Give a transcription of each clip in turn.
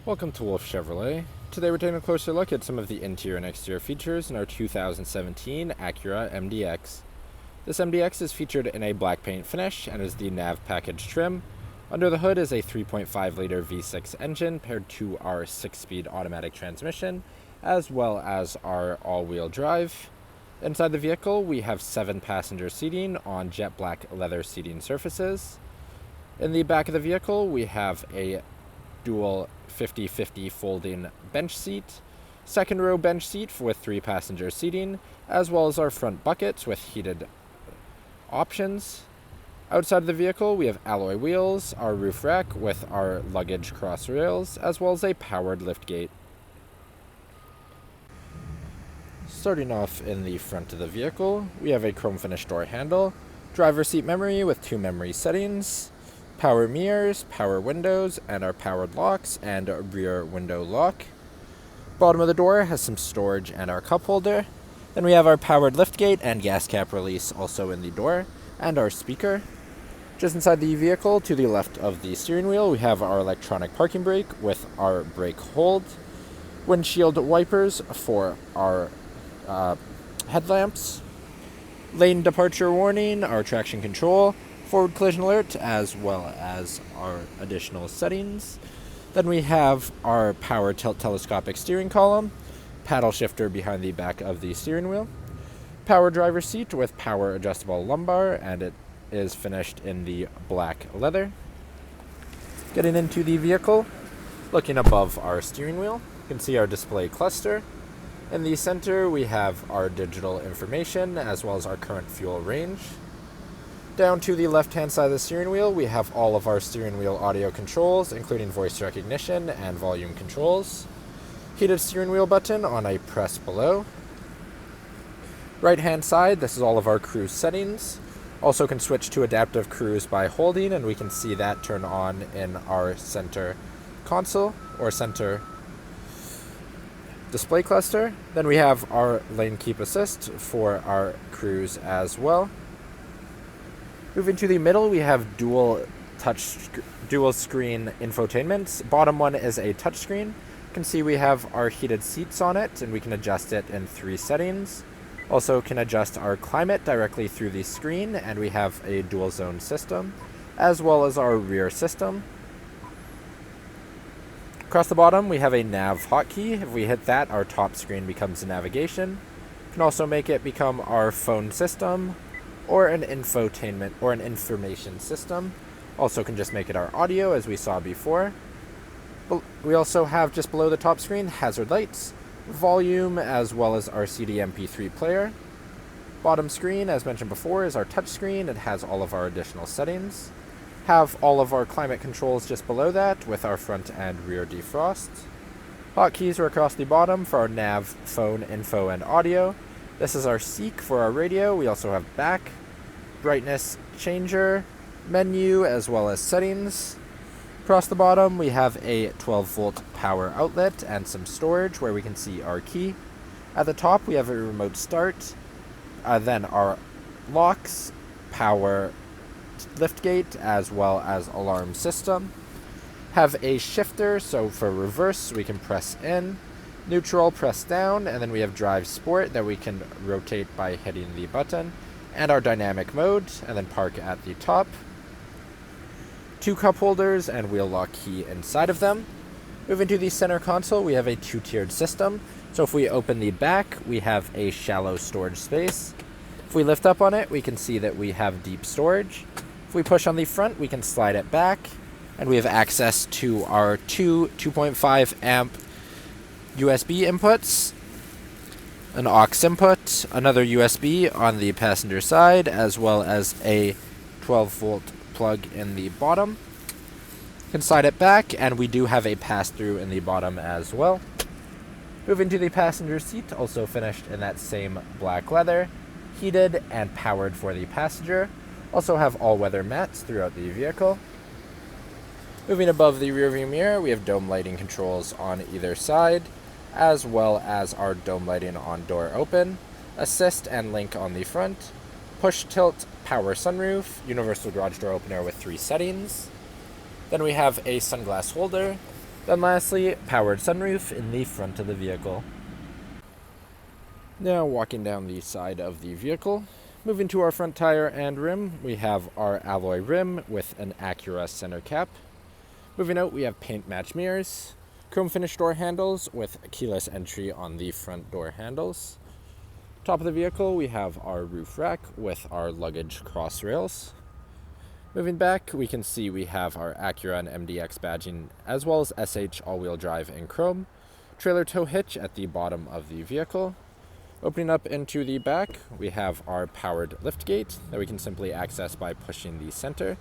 Welcome to Wolfe Chevrolet. Today we're taking a closer look at some of the interior and exterior features in our 2017 Acura MDX. This MDX is featured in a black paint finish and is the Nav Package trim. Under the hood is a 3.5-liter V6 engine paired to our 6-speed automatic transmission, as well as our all-wheel drive. Inside the vehicle, we have 7 passenger seating on jet black leather seating surfaces. In the back of the vehicle, we have a dual 50/50 folding bench seat, second row bench seat with 3 passenger seating, as well as our front buckets with heated options. Outside of the vehicle, we have alloy wheels, our roof rack with our luggage cross rails, as well as a powered liftgate. Starting off in the front of the vehicle, we have a chrome finish door handle, driver seat memory with 2 memory settings, power mirrors, power windows, and our powered locks and rear window lock. Bottom of the door has some storage and our cup holder. Then we have our powered liftgate and gas cap release also in the door, and our speaker. Just inside the vehicle, to the left of the steering wheel, we have our electronic parking brake with our brake hold, windshield wipers for our headlamps, lane departure warning, our traction control, forward collision alert, as well as our additional settings. Then we have our power telescopic steering column, paddle shifter behind the back of the steering wheel, power driver seat with power adjustable lumbar, and it is finished in the black leather. Getting into the vehicle, looking above our steering wheel, you can see our display cluster. In the center, we have our digital information as well as our current fuel range. Down to the left-hand side of the steering wheel, we have all of our steering wheel audio controls, including voice recognition and volume controls. Heated steering wheel button on a press below. Right-hand side, this is all of our cruise settings. Also can switch to adaptive cruise by holding, and we can see that turn on in our center console or center display cluster. Then we have our lane keep assist for our cruise as well. Moving to the middle, we have dual screen infotainments. Bottom one is a touchscreen. You can see we have our heated seats on it, and we can adjust it in 3 settings. Also can adjust our climate directly through the screen, and we have a dual zone system, as well as our rear system. Across the bottom, we have a nav hotkey. If we hit that, our top screen becomes navigation. You can also make it become our phone system, or an infotainment or an information system. Also can just make it our audio, as we saw before. We also have just below the top screen hazard lights, volume, as well as our CD MP3 player. Bottom screen, as mentioned before, is our touch screen. It has all of our additional settings. Have all of our climate controls just below that with our front and rear defrost. Hotkeys are across the bottom for our nav, phone, info, and audio. This is our seek for our radio. We also have back, brightness changer, menu, as well as settings. Across the bottom, we have a 12-volt power outlet and some storage where we can see our key. At the top, we have a remote start, then our locks, power liftgate, as well as alarm system. Have a shifter, so for reverse, we can press in. Neutral, press down, and then we have drive sport that we can rotate by hitting the button, and our dynamic mode, and then park at the top. 2 cup holders and wheel lock key inside of them. Moving to the center console, we have a 2-tiered system. So if we open the back, we have a shallow storage space. If we lift up on it, we can see that we have deep storage. If we push on the front, we can slide it back, and we have access to our 2.5 amp USB inputs, an aux input, another USB on the passenger side, as well as a 12-volt plug in the bottom. You can slide it back, and we do have a pass-through in the bottom as well. Moving to the passenger seat, also finished in that same black leather, heated and powered for the passenger. Also have all-weather mats throughout the vehicle. Moving above the rearview mirror, we have dome lighting controls on either side, as well as our dome lighting on door open, assist and link on the front, push tilt power sunroof, universal garage door opener with 3 settings. Then we have a sunglass holder. Then lastly, powered sunroof in the front of the vehicle. Now walking down the side of the vehicle, moving to our front tire and rim, we have our alloy rim with an Acura center cap. Moving out, we have paint match mirrors, chrome finish door handles with keyless entry on the front door handles. Top of the vehicle, we have our roof rack with our luggage cross rails. Moving back, we can see we have our Acura and MDX badging, as well as SH all-wheel drive in chrome. Trailer tow hitch at the bottom of the vehicle. Opening up into the back, we have our powered liftgate that we can simply access by pushing the center.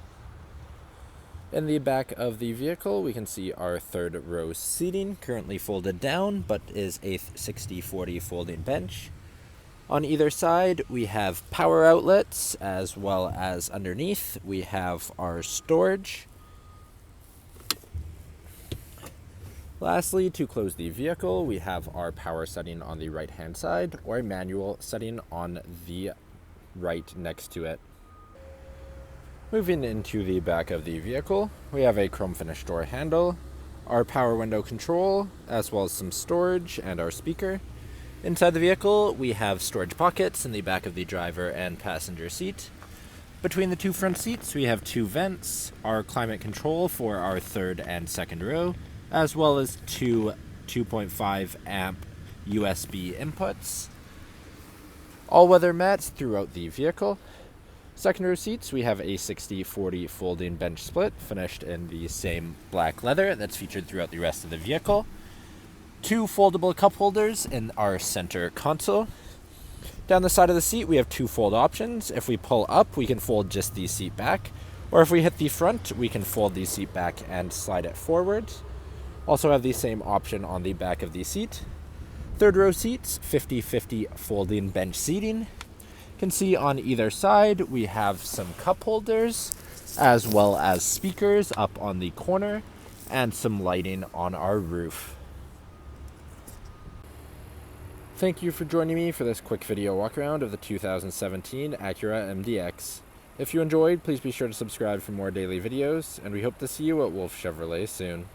In the back of the vehicle, we can see our third row seating, currently folded down, but is a 60/40 folding bench. On either side, we have power outlets, as well as underneath, we have our storage. Lastly, to close the vehicle, we have our power setting on the right-hand side, or a manual setting on the right next to it. Moving into the back of the vehicle, we have a chrome finish door handle, our power window control, as well as some storage and our speaker. Inside the vehicle, we have storage pockets in the back of the driver and passenger seat. Between the two front seats, we have two vents, our climate control for our third and second row, as well as two 2.5 amp USB inputs. All-weather mats throughout the vehicle. Second row seats, we have a 60/40 folding bench split, finished in the same black leather that's featured throughout the rest of the vehicle. Two foldable cup holders in our center console. Down the side of the seat, we have two fold options. If we pull up, we can fold just the seat back, or if we hit the front, we can fold the seat back and slide it forward. Also have the same option on the back of the seat. Third row seats, 50/50 folding bench seating. You can see on either side, we have some cup holders, as well as speakers up on the corner, and some lighting on our roof. Thank you for joining me for this quick video walk around of the 2017 Acura MDX. If you enjoyed, please be sure to subscribe for more daily videos, and we hope to see you at Wolfe Chevrolet soon.